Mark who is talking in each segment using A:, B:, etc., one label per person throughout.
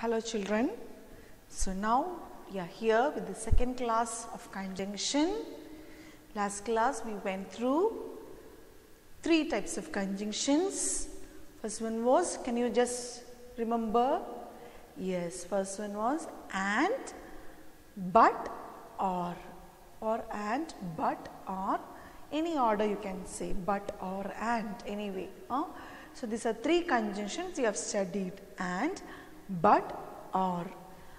A: Hello children. So now we are here with the second class of conjunction. Last class we went through three types of conjunctions. First one was, can you just remember? Yes, first one was and, but, or and, but, or. Any order you can say, but, or, and, anyway. So these are three conjunctions you have studied, and, but, or.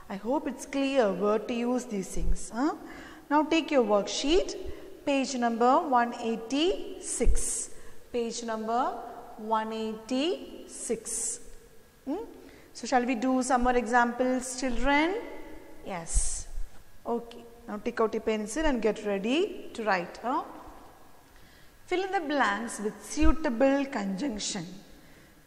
A: I hope it's clear where to use these things. Now take your worksheet, page number 186. Page number 186. So shall we do some more examples, children? Yes. Okay. Now take out your pencil and get ready to write. Fill in the blanks with suitable conjunction.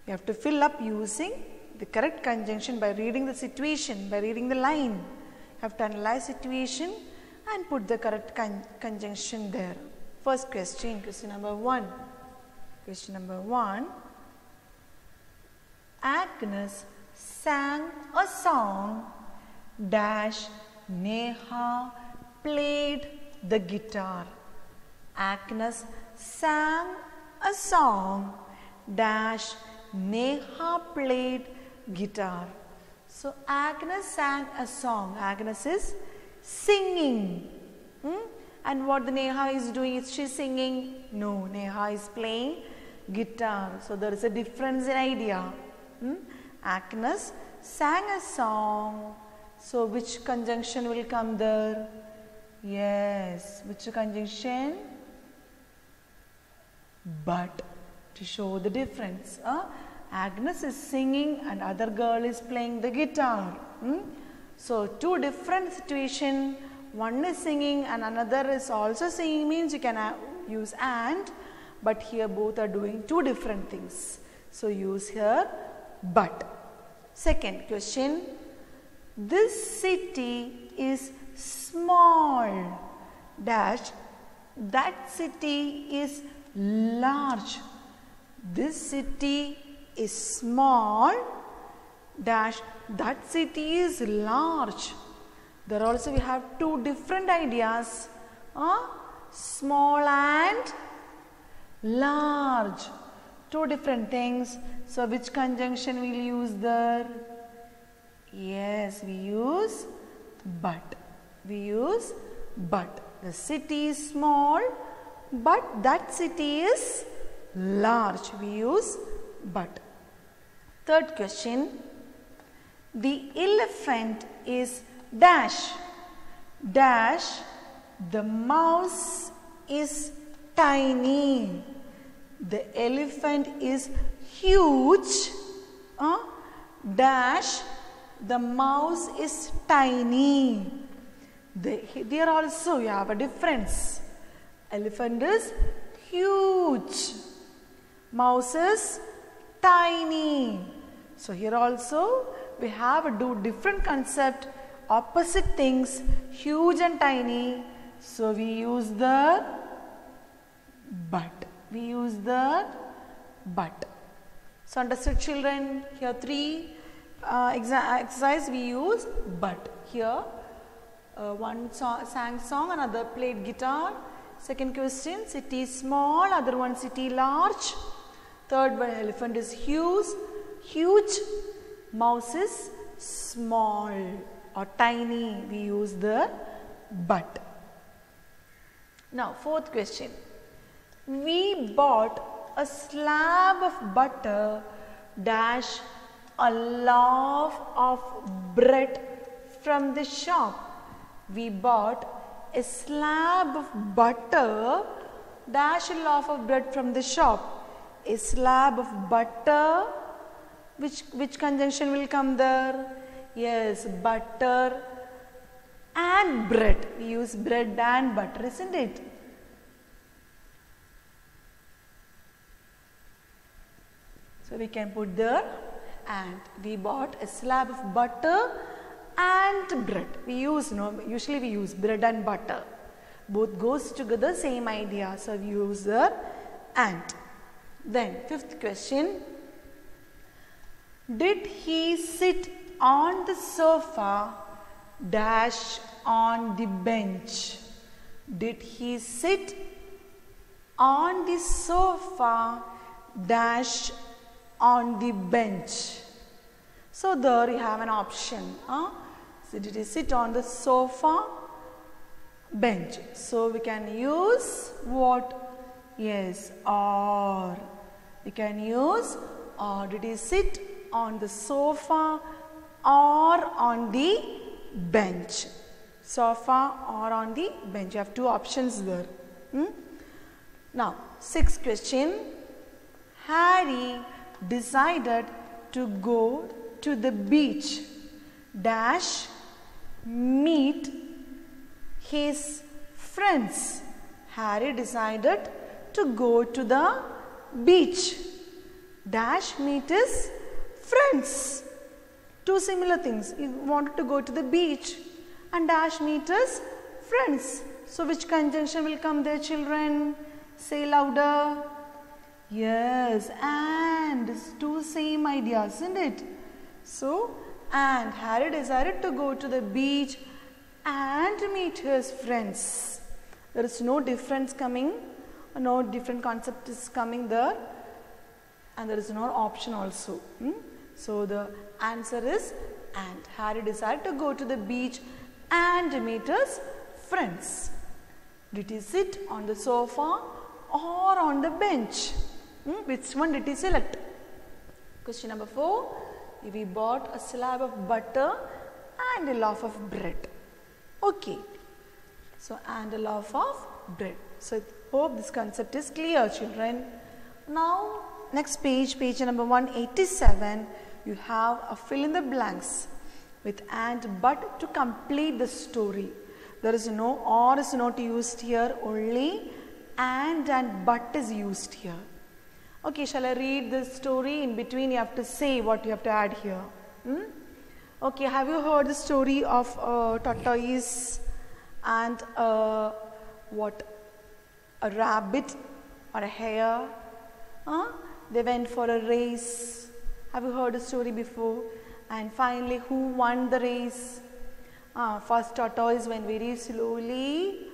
A: You have to fill up using the correct conjunction by reading the situation, by reading the line. You have to analyze situation and put the correct conjunction there. First question, question number 1. Question number 1. Agnes sang a song dash Neha played the guitar. Agnes sang a song dash Neha played guitar. So Agnes sang a song. Agnes is singing. And what the Neha is doing, is she singing? No, Neha is playing guitar. So there is a difference in idea. Agnes sang a song. So which conjunction will come there? Yes, which conjunction? But, to show the difference. Agnes is singing and other girl is playing the guitar. So two different situations. One is singing and another is also singing, means you can use and, but here both are doing two different things. So use here but. Second question. This city is small dash that city is large. This city is small dash that city is large. There also we have two different ideas, small and large, two different things. So which conjunction we will use there? Yes, we use but. We use but. The city is small, but that city is large. We use but. Third question. The elephant is dash. Dash. The mouse is tiny. The elephant is huge. Dash. The mouse is tiny. There also you have a difference. Elephant is huge. Mouse is tiny. So here also we have a different concept, opposite things, huge and tiny. So we use the but. We use the but. So understood, children? Here three exercise we use but. Here one sang song, another played guitar. Second question, city small, other one city large. Third one, elephant is huge, mouse is small or tiny. We use the but. Now fourth question. We bought a slab of butter dash a loaf of bread from the shop. We bought a slab of butter dash a loaf of bread from the shop. A slab of butter, which conjunction will come there? Yes, butter and bread. We use bread and butter, isn't it? So we can put there and. We bought a slab of butter and bread. We use, usually we use bread and butter. Both goes together, same idea. So we use the and. Then fifth question. Did he sit on the sofa dash on the bench? Did he sit on the sofa dash on the bench? So there you have an option. So did he sit on the sofa bench? So we can use what? Yes, or. We can use or. Did he sit on the sofa or on the bench? Sofa or on the bench. You have two options there. Now, sixth question. Harry decided to go to the beach dash meet his friends. Harry decided to go to the beach dash meet his friends. Two similar things. He wanted to go to the beach and dash meet his friends. So which conjunction will come there, children? Say louder. Yes, and. Two same ideas, isn't it? So, and Harry decided to go to the beach and meet his friends. There is no difference coming, no different concept is coming there, and there is no option also. So the answer is and. Harry decided to go to the beach and meet his friends. Did he sit on the sofa or on the bench? Which one did he select? Question number 4. We bought a slab of butter and a loaf of bread. Okay. So, and a loaf of bread. So, I hope this concept is clear, children. Now, next page, page number 187, you have a fill in the blanks with and but to complete the story. There is no or is not used here, only and but is used here. Okay, shall I read the story? In between you have to say what you have to add here. Okay, have you heard the story of a tortoise and a rabbit or a hare? They went for a race. Have you heard the story before? And finally, who won the race? First tortoise went very slowly,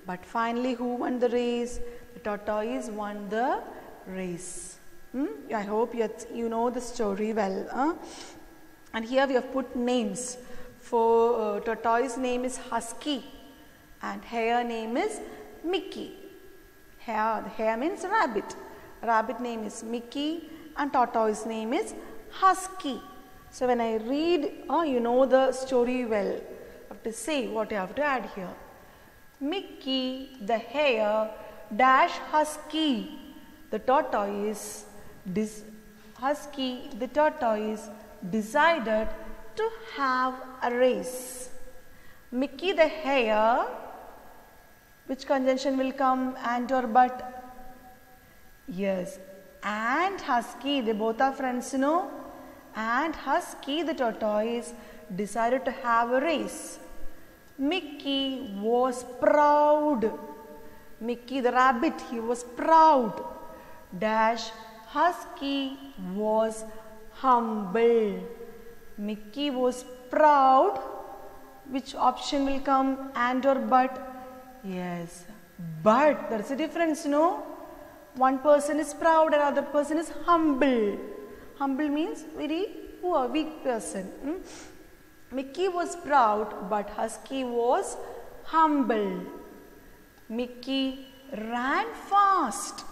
A: but finally who won the race? The tortoise won the race. I hope you know the story well. And here we have put names. For tortoise name is Husky and hare name is Mickey. Hare means rabbit. Rabbit name is Mickey and tortoise name is Husky. So when I read, you know the story well. You have to say what you have to add here. Mickey the hare dash Husky the tortoise. Husky the tortoise decided to have a race. Mickey the hare, which conjunction will come, and or but? Yes, and Husky, they both are friends, and Husky the tortoise decided to have a race. Mickey was proud. Mickey the rabbit, he was proud. Dash Husky was humble. Mickey was proud. Which option will come, and or but? Yes, but there is a difference, One person is proud and other person is humble. Humble means very poor, weak person. Mickey was proud, but Husky was humble. Mickey ran fast.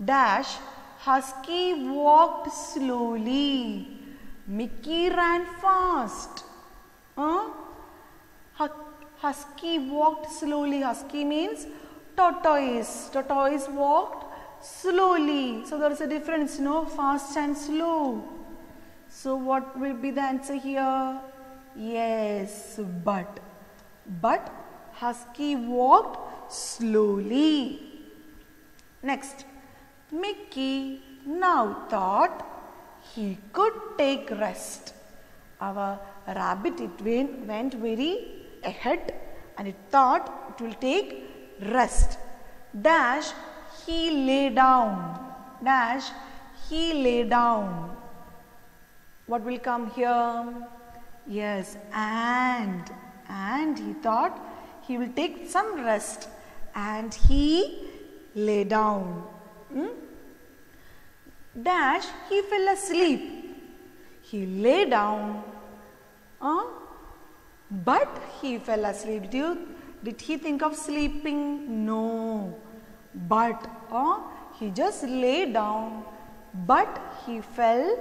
A: Dash Husky walked slowly. Mickey ran fast. Husky walked slowly. Husky means tortoise. Tortoise walked slowly. So there is a difference, fast and slow. So what will be the answer here? Yes, but. But Husky walked slowly. Next, Mickey now thought he could take rest. Our rabbit, it went very ahead and it thought it will take rest. Dash, he lay down. Dash, he lay down. What will come here? Yes, and he thought he will take some rest, and he lay down. Dash, he fell asleep. He lay down, but he fell asleep. Did he think of sleeping? No. But he just lay down, but he fell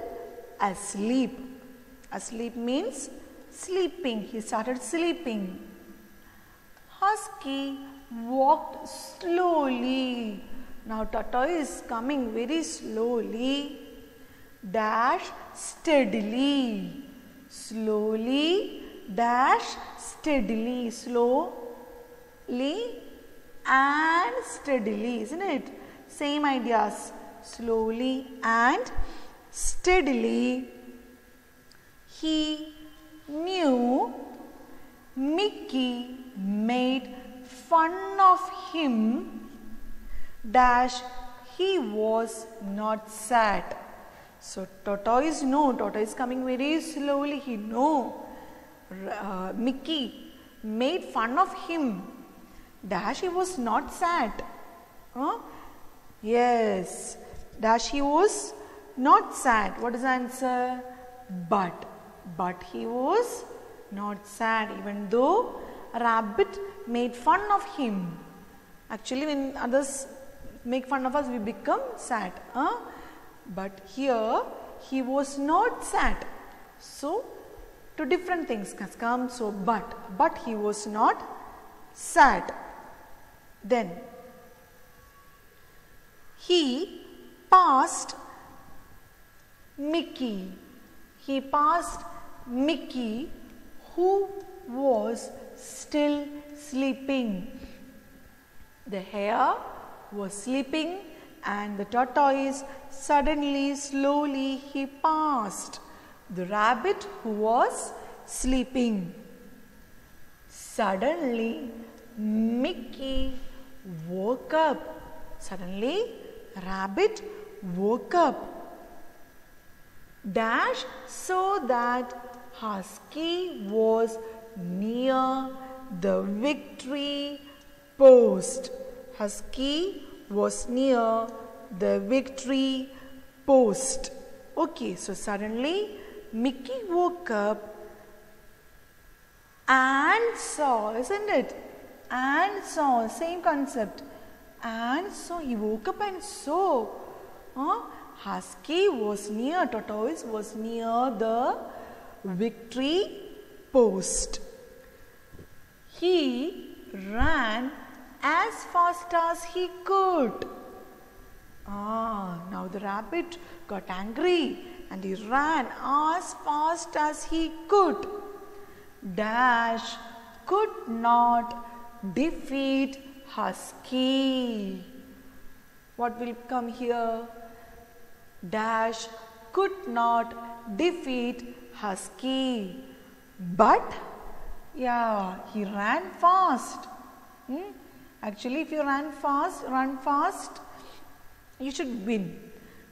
A: asleep. Asleep means sleeping. He started sleeping. Husky walked slowly. Now tortoise is coming very slowly. Dash steadily. Slowly. Dash steadily. Slowly and steadily, isn't it? Same ideas. Slowly and steadily. He knew Mickey made fun of him. Dash, he was not sad. So tortoise coming very slowly. He know Mickey made fun of him. Dash, he was not sad. Yes, Dash, he was not sad. What is the answer? But he was not sad, even though a rabbit made fun of him. Actually, when others make fun of us, we become sad. But here, he was not sad. So, two different things has come. So, but he was not sad. Then, he passed Mickey. He passed Mickey, who was still sleeping. The hare was sleeping, and the tortoise suddenly, slowly, he passed the rabbit who was sleeping. Suddenly, Mickey woke up. Suddenly, rabbit woke up. Dash saw that Husky was near the victory post. Husky was near the victory post. Okay, so suddenly Mickey woke up and saw, isn't it? And saw, same concept. And so he woke up and saw Husky was near, tortoise was near the victory post. He ran as fast as he could. Now the rabbit got angry and he ran as fast as he could. Dash could not defeat Husky. What will come here? Dash could not defeat Husky. But, yeah, he ran fast. Actually, if you run fast, you should win.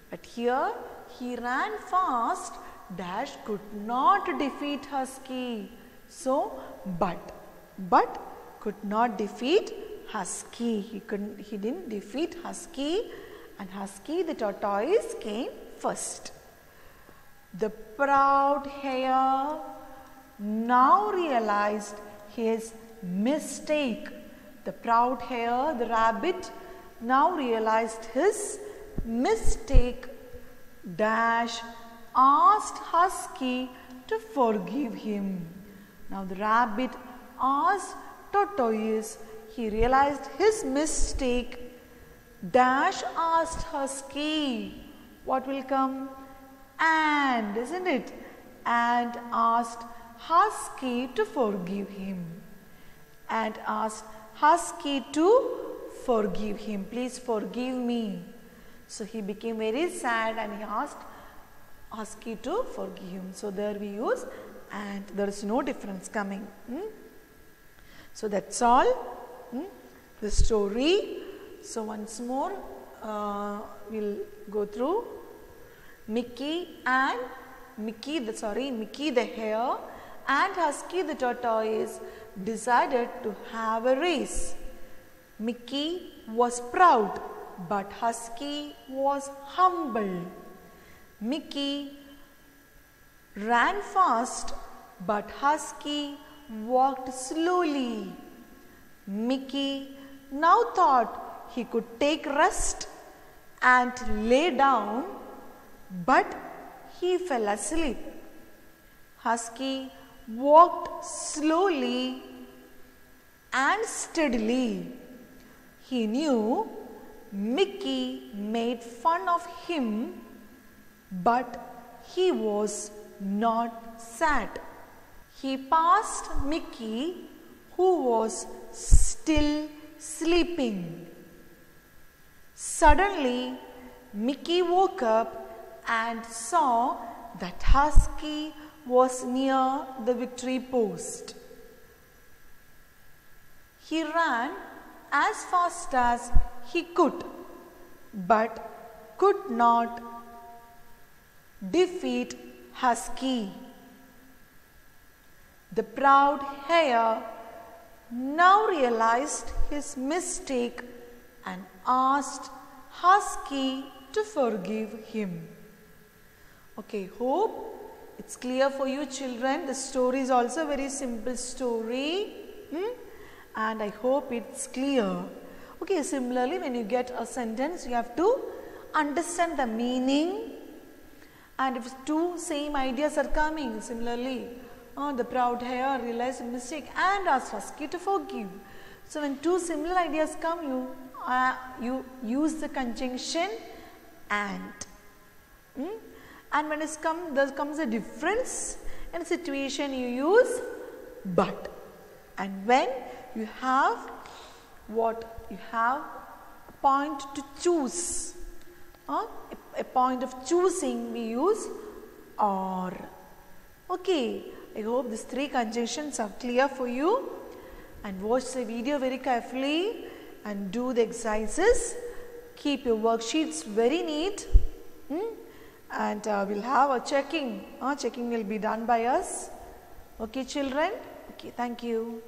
A: But here, he ran fast. Dash could not defeat Husky. So, but could not defeat Husky. He didn't defeat Husky, and Husky, the tortoise, came first. The proud hare now realized his mistake. The proud hare, the rabbit, now realized his mistake. Dash asked Husky to forgive him. Now the rabbit asked tortoise. He realized his mistake. Dash asked Husky. What will come? And, isn't it? And asked Husky to forgive him. And asked Husky to forgive him. Please forgive me. So he became very sad and he asked Husky to forgive him. So there we use and. There is no difference coming. So that's all. The story. So once more we'll go through Mickey the hare and Husky the tortoise decided to have a race. Mickey was proud, but Husky was humble. Mickey ran fast, but Husky walked slowly. Mickey now thought he could take rest and lay down, but he fell asleep. Husky walked slowly and steadily. He knew Mickey made fun of him, but he was not sad. He passed Mickey, who was still sleeping. Suddenly, Mickey woke up and saw that Husky was near the victory post. He ran as fast as he could, but could not defeat Husky. The proud hare now realized his mistake and asked Husky to forgive him. Okay, hope it's clear for you children. The story is also a very simple story. And I hope it's clear. Okay, similarly when you get a sentence, you have to understand the meaning. And if two same ideas are coming, similarly, the proud hare realized a mistake and asked Husky to forgive. So when two similar ideas come, you use the conjunction and. And when there comes a difference in a situation, you use but. And when you have what? You have a point to choose. A point of choosing, we use or. Okay, I hope these three conjunctions are clear for you. And watch the video very carefully and do the exercises. Keep your worksheets very neat. And we'll have a checking. Checking will be done by us. Okay, children? Okay, thank you.